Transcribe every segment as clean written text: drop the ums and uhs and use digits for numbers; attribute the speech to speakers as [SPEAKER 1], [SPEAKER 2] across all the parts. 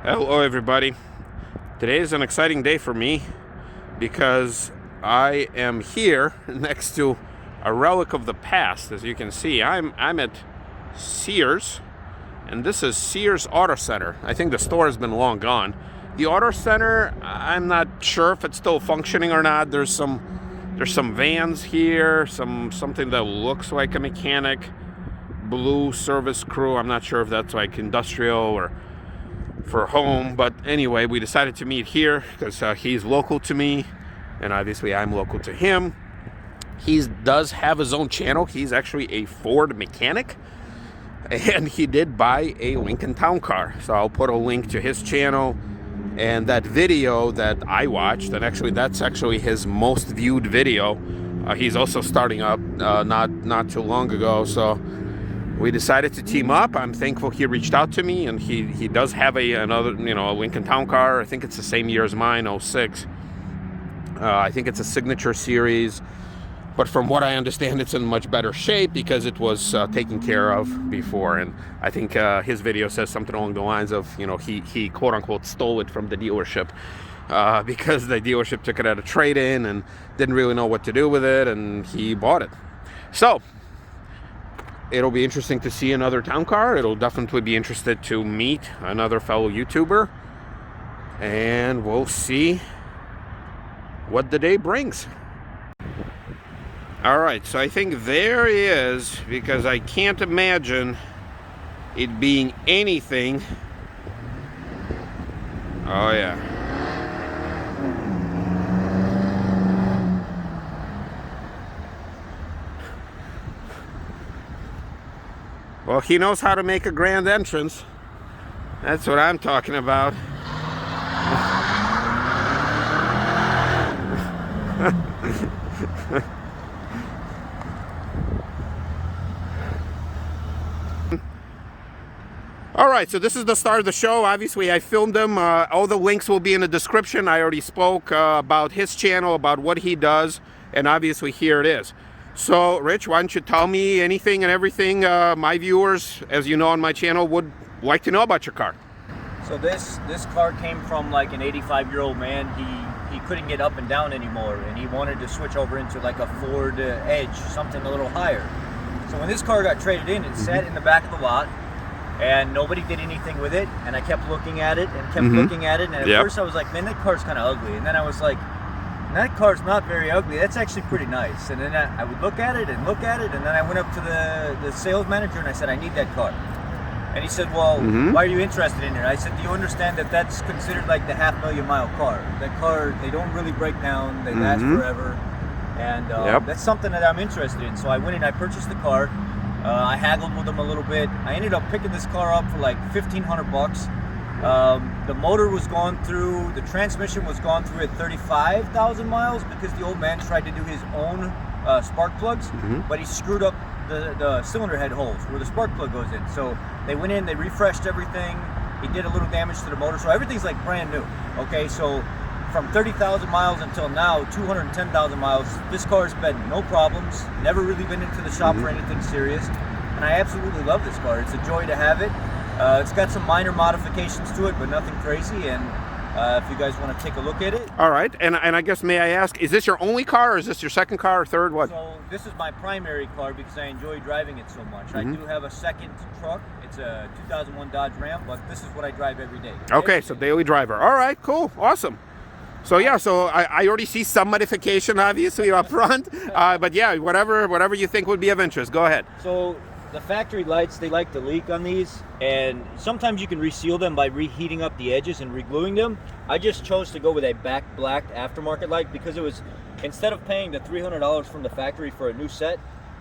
[SPEAKER 1] Hello everybody. Today is an exciting day for me because I am here next to a relic of the past. As you can see, I'm at Sears, and this is Sears Auto Center. I think the store has been long gone. The Auto Center, I'm not sure if it's still functioning or not. There's some vans here, something that looks like a mechanic, blue service crew. I'm not sure if that's like industrial or for home, but anyway, we decided to meet here because he's local to me, and obviously I'm local to him. He does have his own channel. He's actually a Ford mechanic, and he did buy a Lincoln Town Car. So I'll put a link to his channel and that video that I watched, and actually that's actually his most viewed video. He's also starting up not too long ago, so we decided to team up. I'm thankful he reached out to me, and he does have another, a Lincoln Town Car. I think it's the same year as mine, 06. I think it's a signature series, but from what I understand, it's in much better shape because it was taken care of before. And I think his video says something along the lines of, he quote unquote stole it from the dealership because the dealership took it at a trade-in and didn't really know what to do with it, and he bought it. So it'll be interesting to see another town car. It'll definitely be interesting to meet another fellow YouTuber, and we'll see what the day brings. All right, so I think there he is, because I can't imagine it being anything. Oh yeah. Well, he knows how to make a grand entrance. That's what I'm talking about. All right, so this is the start of the show. Obviously, I filmed him. All the links will be in the description. I already spoke about his channel, about what he does, and obviously here it is. So, Rich, why don't you tell me anything and everything my viewers, as you know on my channel, would like to know about your car?
[SPEAKER 2] So this car came from like an 85-year-old man. He couldn't get up and down anymore, and he wanted to switch over into like a Ford Edge, something a little higher. So when this car got traded in, it sat in the back of the lot, and nobody did anything with it. And I kept looking at it and kept looking at it, and at first I was like, man, that car's kind of ugly. And then I was like, that car's not very ugly. That's actually pretty nice. And then I would look at it, and then I went up to the sales manager and I said, I need that car. And he said, well, why are you interested in it? I said, do you understand that that's considered like the 500,000-mile car? That car, they don't really break down. They last forever. And that's something that I'm interested in. So I went and I purchased the car. I haggled with them a little bit. I ended up picking this car up for like $1,500. The motor was gone through, the transmission was gone through at 35,000 miles because the old man tried to do his own spark plugs, but he screwed up the cylinder head holes where the spark plug goes in. So they went in, they refreshed everything. He did a little damage to the motor, so everything's like brand new. Okay, so from 30,000 miles until now, 210,000 miles, this car's been no problems, never really been into the shop for anything serious, and I absolutely love this car. It's a joy to have it. It's got some minor modifications to it, but nothing crazy, and if you guys want to take a look at it.
[SPEAKER 1] All right, and I guess, may I ask, is this your only car, or is this your second car or third? What?
[SPEAKER 2] So this is my primary car because I enjoy driving it so much. I do have a second truck. It's a 2001 Dodge Ram, but this is what I drive every day.
[SPEAKER 1] Okay, so daily driver. All right, cool, awesome. So yeah, so I already see some modification, obviously, up front, but yeah, whatever you think would be of interest, go ahead.
[SPEAKER 2] So the factory lights, they like to leak on these, and sometimes you can reseal them by reheating up the edges and regluing them. I just chose to go with a back black aftermarket light because it was, instead of paying the $300 from the factory for a new set,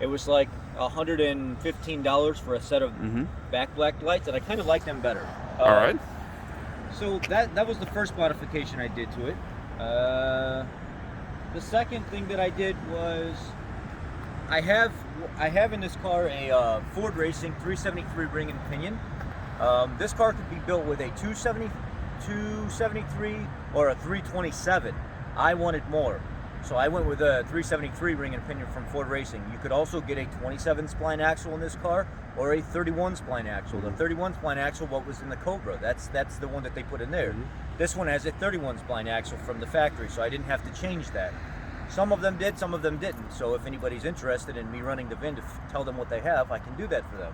[SPEAKER 2] it was like $115 for a set of back black lights, and I kind of like them better.
[SPEAKER 1] All right.
[SPEAKER 2] So that was the first modification I did to it. The second thing that I did was I have in this car a Ford Racing 373 ring and pinion. This car could be built with a 273 or a 327. I wanted more. So I went with a 373 ring and pinion from Ford Racing. You could also get a 27 spline axle in this car or a 31 spline axle. The 31 spline axle, what was in the Cobra, that's the one that they put in there. This one has a 31 spline axle from the factory, so I didn't have to change that. Some of them did, some of them didn't. So if anybody's interested in me running the VIN to tell them what they have, I can do that for them.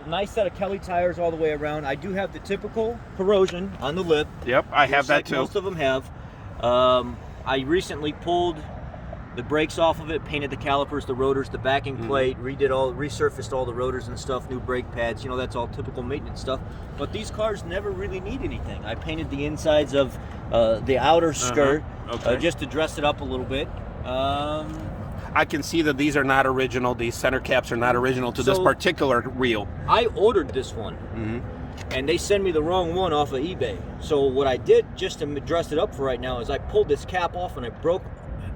[SPEAKER 2] Nice set of Kelly tires all the way around. I do have the typical corrosion on the lip.
[SPEAKER 1] Yep, I have that too.
[SPEAKER 2] Most of them have. I recently pulled the brakes off of it, painted the calipers, the rotors, the backing plate, resurfaced all the rotors and stuff, new brake pads. You know, that's all typical maintenance stuff. But these cars never really need anything. I painted the insides of the outer skirt just to dress it up a little bit.
[SPEAKER 1] I can see that these are not original. These center caps are not original to this particular wheel.
[SPEAKER 2] I ordered this one, and they sent me the wrong one off of eBay. So what I did, just to dress it up for right now, is I pulled this cap off and I broke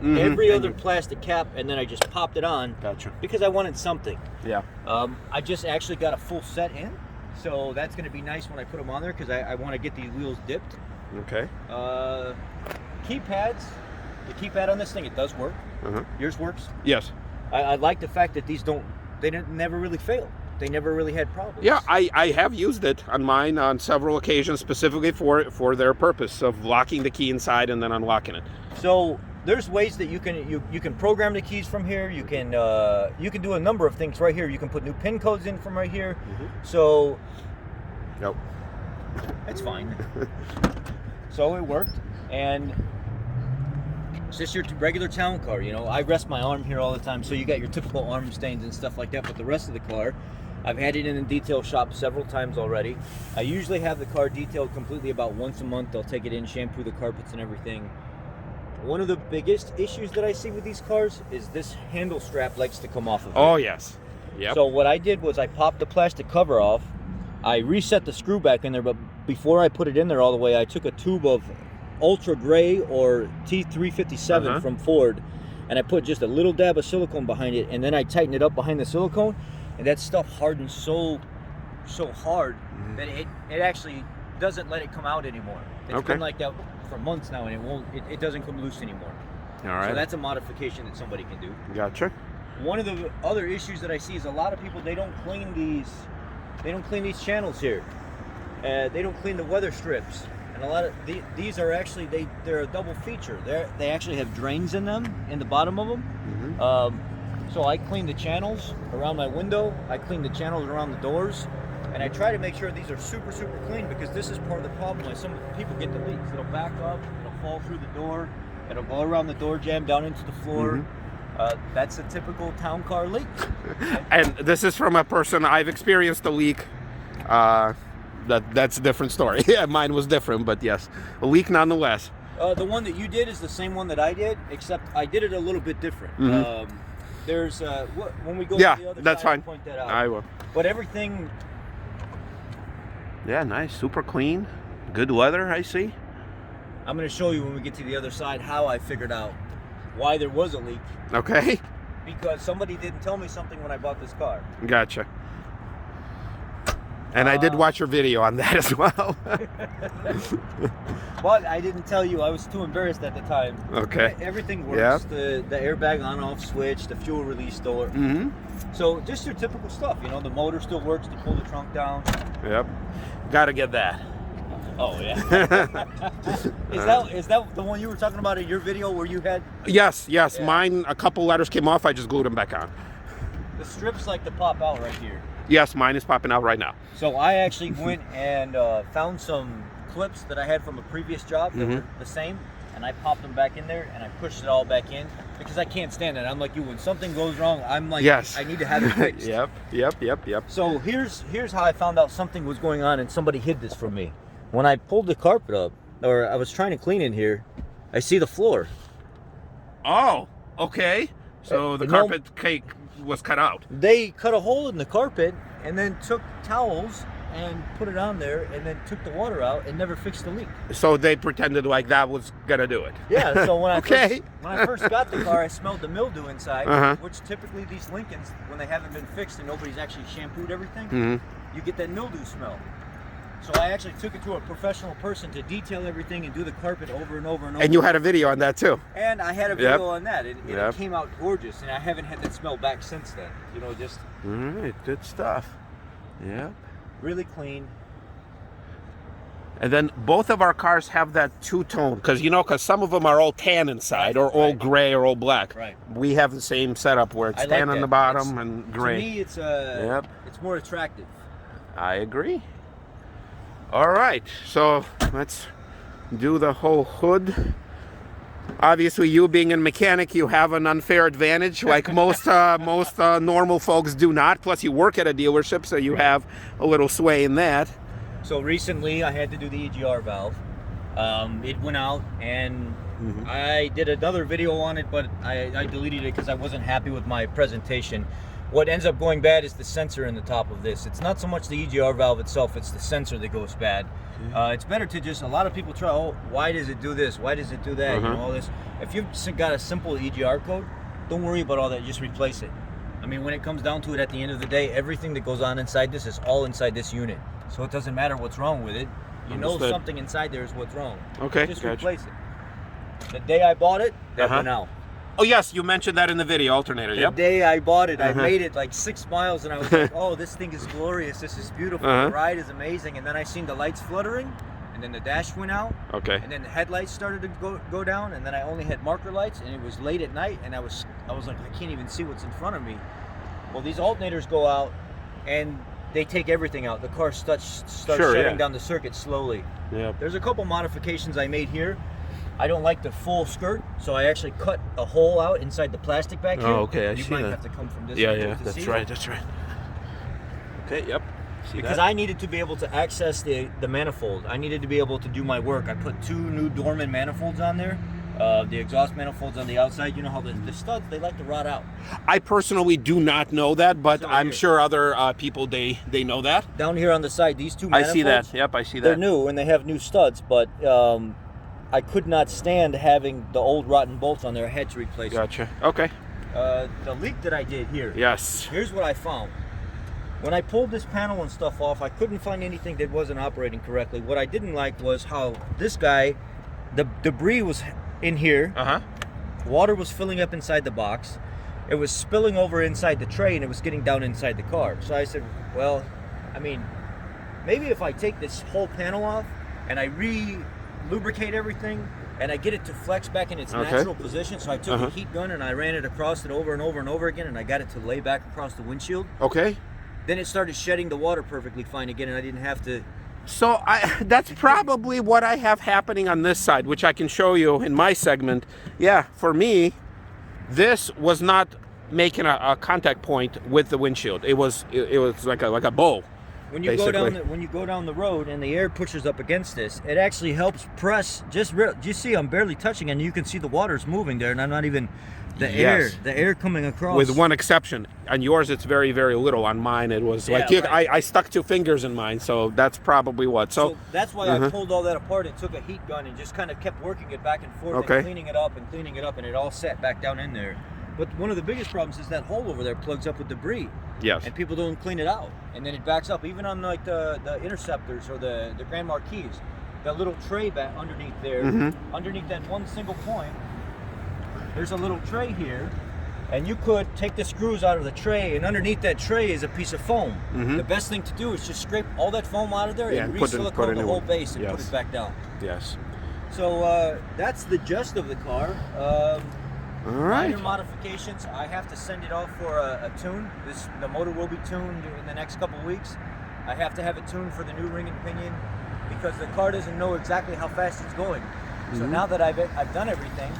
[SPEAKER 2] every other plastic cap, and then I just popped it on.
[SPEAKER 1] Gotcha.
[SPEAKER 2] Because I wanted something.
[SPEAKER 1] Yeah.
[SPEAKER 2] I just actually got a full set in, so that's going to be nice when I put them on there because I want to get these wheels dipped.
[SPEAKER 1] Okay.
[SPEAKER 2] Keypads. The keypad on this thing, it does work. Yours works?
[SPEAKER 1] Yes.
[SPEAKER 2] I like the fact that these never really fail. They never really had problems.
[SPEAKER 1] Yeah, I have used it on mine on several occasions, specifically for their purpose of locking the key inside and then unlocking it.
[SPEAKER 2] So there's ways that you can program the keys from here. You can do a number of things right here. You can put new pin codes in from right here. So
[SPEAKER 1] Nope.
[SPEAKER 2] It's fine. So it worked, and it's just your regular town car, you know. I rest my arm here all the time, so you got your typical arm stains and stuff like that, but the rest of the car, I've had it in the detail shop several times already. I usually have the car detailed completely about once a month. They'll take it in, shampoo the carpets and everything. One of the biggest issues that I see with these cars is this handle strap likes to come off of it.
[SPEAKER 1] Oh, yes. Yep.
[SPEAKER 2] So what I did was I popped the plastic cover off. I reset the screw back in there, but before I put it in there all the way, I took a tube of Ultra Gray or T357 from Ford, and I put just a little dab of silicone behind it, and then I tightened it up behind the silicone, and that stuff hardens so hard that it actually doesn't let it come out anymore. It's been like that for months now, and it doesn't come loose anymore.
[SPEAKER 1] All right.
[SPEAKER 2] So that's a modification that somebody can do.
[SPEAKER 1] Gotcha.
[SPEAKER 2] One of the other issues that I see is a lot of people, they don't clean these channels here. They don't clean the weather strips. And a lot of these are actually, they're a double feature. They actually have drains in them, in the bottom of them. So I clean the channels around my window. I clean the channels around the doors. And I try to make sure these are super, super clean, because this is part of the problem why some people get the leaks. It'll back up, it'll fall through the door, it'll go around the door jamb down into the floor. That's a typical town car leak.
[SPEAKER 1] And this is from a person, I've experienced a leak. That's a different story. Yeah, mine was different, but yes, a leak nonetheless.
[SPEAKER 2] The one that you did is the same one that I did, except I did it a little bit different. There's when we go to the other
[SPEAKER 1] that's
[SPEAKER 2] side,
[SPEAKER 1] fine.
[SPEAKER 2] I'll point that out.
[SPEAKER 1] I will.
[SPEAKER 2] But everything.
[SPEAKER 1] Yeah, nice, super clean, good leather. I see.
[SPEAKER 2] I'm going to show you when we get to the other side how I figured out why there was a leak.
[SPEAKER 1] Okay.
[SPEAKER 2] Because somebody didn't tell me something when I bought this car.
[SPEAKER 1] Gotcha. And I did watch your video on that as well.
[SPEAKER 2] But I didn't tell you. I was too embarrassed at the time.
[SPEAKER 1] Okay.
[SPEAKER 2] Everything works. The airbag on-off switch, the fuel release door. So just your typical stuff. You know, the motor still works to pull the trunk down.
[SPEAKER 1] Yep. Got to get that.
[SPEAKER 2] Oh yeah. Is that the one you were talking about in your video where you had?
[SPEAKER 1] Yes. Yeah. Mine, a couple letters came off. I just glued them back on.
[SPEAKER 2] The strips like to pop out right here.
[SPEAKER 1] Yes, mine is popping out right now.
[SPEAKER 2] So I actually went and found some clips that I had from a previous job that were the same, and I popped them back in there, and I pushed it all back in because I can't stand it. I'm like you, when something goes wrong, I'm like,
[SPEAKER 1] yes,
[SPEAKER 2] I need to have it fixed.
[SPEAKER 1] Yep. So
[SPEAKER 2] here's how I found out something was going on, and somebody hid this from me. When I pulled the carpet up, or I was trying to clean in here, I see the floor.
[SPEAKER 1] Oh, okay. So the carpet cake was cut out.
[SPEAKER 2] They cut a hole in the carpet and then took towels and put it on there and then took the water out and never fixed the leak.
[SPEAKER 1] So they pretended like that was gonna do it.
[SPEAKER 2] Yeah, so when I first got the car, I smelled the mildew inside, which typically these Lincolns, when they haven't been fixed and nobody's actually shampooed everything, you get that mildew smell. So I actually took it to a professional person to detail everything and do the carpet over and over and over.
[SPEAKER 1] And you had a video on that too.
[SPEAKER 2] And I had a video on that. It
[SPEAKER 1] Yep.
[SPEAKER 2] came out gorgeous, and I haven't had that smell back since then. You know, just
[SPEAKER 1] All right, good stuff. Yeah.
[SPEAKER 2] really clean.
[SPEAKER 1] And then both of our cars have that two-tone, because some of them are all tan inside, or all gray, or all black.
[SPEAKER 2] Right.
[SPEAKER 1] We have the same setup where it's
[SPEAKER 2] I like
[SPEAKER 1] tan on
[SPEAKER 2] that.
[SPEAKER 1] the bottom and gray.
[SPEAKER 2] To me, it's it's more attractive.
[SPEAKER 1] I agree. All right, so let's do the whole hood. Obviously, you being a mechanic, you have an unfair advantage, like most normal folks do not. Plus, you work at a dealership, so you have a little sway in that.
[SPEAKER 2] So recently, I had to do the EGR valve. It went out, and I did another video on it, but I deleted it because I wasn't happy with my presentation. What ends up going bad is the sensor in the top of this. It's not so much the EGR valve itself, it's the sensor that goes bad. It's better to just, a lot of people try, oh, why does it do this? Why does it do that? You know, all this. If you've got a simple EGR code, don't worry about all that, just replace it. I mean, when it comes down to it, at the end of the day, everything that goes on inside this is all inside this unit. So it doesn't matter what's wrong with it. You know something inside there is what's wrong.
[SPEAKER 1] Okay,
[SPEAKER 2] just
[SPEAKER 1] gotcha.
[SPEAKER 2] replace it. The day I bought it, that went out.
[SPEAKER 1] Oh yes, you mentioned that in the video, alternator.
[SPEAKER 2] The day I bought it, I made it like 6 miles, and I was like, oh, this thing is glorious. This is beautiful. The ride is amazing. And then I seen the lights fluttering, and then the dash went out.
[SPEAKER 1] Okay.
[SPEAKER 2] And then the headlights started to go down, and then I only had marker lights, and it was late at night, and I was like, I can't even see what's in front of me. Well, these alternators go out, and they take everything out. The car starts shutting down the circuit slowly.
[SPEAKER 1] Yeah.
[SPEAKER 2] There's a couple modifications I made here. I don't like the full skirt, so I actually cut a hole out inside the plastic back here.
[SPEAKER 1] Oh, okay, I
[SPEAKER 2] you
[SPEAKER 1] see
[SPEAKER 2] might
[SPEAKER 1] that.
[SPEAKER 2] have to come from this
[SPEAKER 1] Yeah,
[SPEAKER 2] way
[SPEAKER 1] yeah,
[SPEAKER 2] to
[SPEAKER 1] that's
[SPEAKER 2] see
[SPEAKER 1] right,
[SPEAKER 2] it.
[SPEAKER 1] that's right. Okay, yep. See
[SPEAKER 2] Because
[SPEAKER 1] that?
[SPEAKER 2] I needed to be able to access the manifold. I needed to be able to do my work. I put 2 new Dorman manifolds on there. The exhaust manifolds on the outside. You know how the studs, they like to rot out.
[SPEAKER 1] I personally do not know that, but
[SPEAKER 2] So
[SPEAKER 1] I'm
[SPEAKER 2] here.
[SPEAKER 1] sure other people, they know that.
[SPEAKER 2] Down here on the side, these 2
[SPEAKER 1] I
[SPEAKER 2] manifolds.
[SPEAKER 1] see that. Yep, I see that.
[SPEAKER 2] They're new and they have new studs, but I could not stand having the old rotten bolts on there. I had to replace them.
[SPEAKER 1] Gotcha. Okay.
[SPEAKER 2] The leak that I did here.
[SPEAKER 1] Yes.
[SPEAKER 2] Here's what I found. When I pulled this panel and stuff off, I couldn't find anything that wasn't operating correctly. What I didn't like was how this guy, the debris was in here. Water was filling up inside the box. It was spilling over inside the tray, and it was getting down inside the car. So I said, well, I mean, maybe if I take this whole panel off and I lubricate everything and I get it to flex back in its natural position. So I took a heat gun and I ran it across it over and over and over again, and I got it to lay back across the windshield.
[SPEAKER 1] Okay.
[SPEAKER 2] Then it started shedding the water perfectly fine again, and I didn't have to.
[SPEAKER 1] So that's probably what I have happening on this side, which I can show you in my segment. Yeah, for me, this was not making a contact point with the windshield. It was like a bow.
[SPEAKER 2] When you go down the road and the air pushes up against this, it actually helps press. You see, I'm barely touching, and you can see the water's moving there, and I'm not even the air coming across.
[SPEAKER 1] With one exception, on yours it's very, very little. On mine it was I stuck 2 fingers in mine, so that's probably what. So
[SPEAKER 2] that's why I pulled all that apart and took a heat gun and just kind of kept working it back and forth and cleaning it up, and it all sat back down in there. But one of the biggest problems is that hole over there plugs up with debris.
[SPEAKER 1] Yes.
[SPEAKER 2] And people don't clean it out, and then it backs up. Even on like the Interceptors or the Grand Marquis, that little tray back underneath there, underneath that one single point, there's a little tray here, and you could take the screws out of the tray, and underneath that tray is a piece of foam. The best thing to do is just scrape all that foam out of there and re-silicone the whole base and put it back down.
[SPEAKER 1] Yes.
[SPEAKER 2] So that's the gist of the car.
[SPEAKER 1] All right.
[SPEAKER 2] Minor modifications. I have to send it off for a tune. The motor will be tuned in the next couple of weeks. I have to have it tuned for the new ring and pinion because the car doesn't know exactly how fast it's going. So now that I've done everything,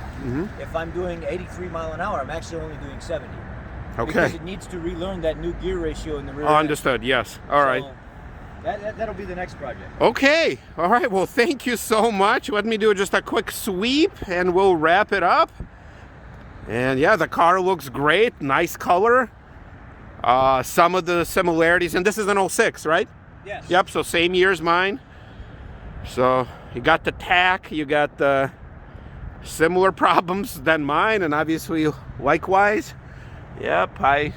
[SPEAKER 2] if I'm doing 83 mile an hour, I'm actually only doing 70.
[SPEAKER 1] Okay.
[SPEAKER 2] Because it needs to relearn that new gear ratio in the rear.
[SPEAKER 1] Oh, understood. Yes. All right.
[SPEAKER 2] That'll be the next project.
[SPEAKER 1] Okay. All right. Well, thank you so much. Let me do just a quick sweep, and we'll wrap it up. And yeah, the car looks great. Nice color. Some of the similarities, and this is an 06, right?
[SPEAKER 2] Yes.
[SPEAKER 1] Yep. So same year as mine. So you got the tack, you got the similar problems than mine, and obviously likewise. Yep. I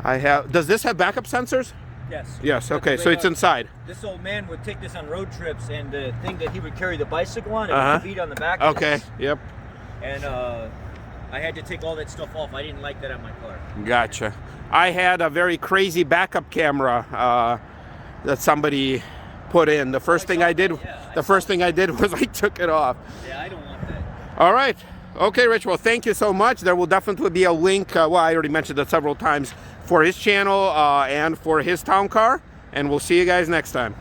[SPEAKER 1] have. Does this have backup sensors?
[SPEAKER 2] Yes.
[SPEAKER 1] Yes. Okay. So it's inside.
[SPEAKER 2] This old man would take this on road trips, and the thing that he would carry the bicycle on, it
[SPEAKER 1] Uh-huh.
[SPEAKER 2] was the beat on the back. of
[SPEAKER 1] Okay.
[SPEAKER 2] this.
[SPEAKER 1] Yep.
[SPEAKER 2] And I had to take all that stuff off. I didn't like that on my car.
[SPEAKER 1] Gotcha. I had a very crazy backup camera that somebody put in. The first thing I did, was I took it off.
[SPEAKER 2] Yeah, I don't want that.
[SPEAKER 1] All right. Okay, Rich. Well, thank you so much. There will definitely be a link. Well, I already mentioned it several times for his channel and for his town car. And we'll see you guys next time.